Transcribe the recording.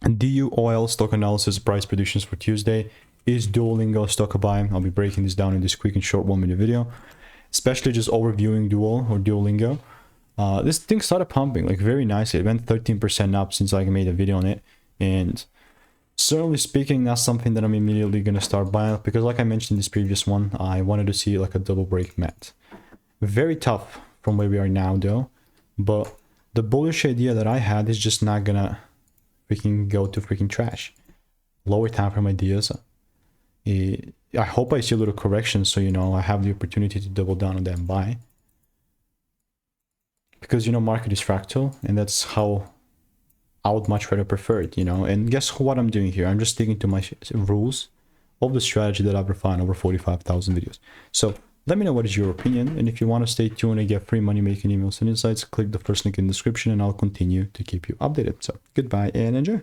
DUOL stock analysis price predictions for Tuesday. Is Duolingo stock a buy? I'll be breaking this down in this quick and short 1-minute video, especially just overviewing Duol or Duolingo. This thing started pumping like very nicely. It went 13% up since I made a video on it, and certainly speaking, that's something that I'm immediately gonna start buying, because like I mentioned in this previous one, I wanted to see like a double break met. Very tough from where we are now though, but the bullish idea that I had is just not gonna freaking go to freaking trash. Lower time frame ideas. I hope I see a little correction, so you know I have the opportunity to double down on that and buy, because you know market is fractal, and that's how I would much rather prefer it, you know. And guess what I'm doing here? I'm just sticking to my rules of the strategy that I've refined over 45,000 videos. So let me know what is your opinion, and if you want to stay tuned and get free money making emails and insights, click the first link in the description and I'll continue to keep you updated. So goodbye and enjoy.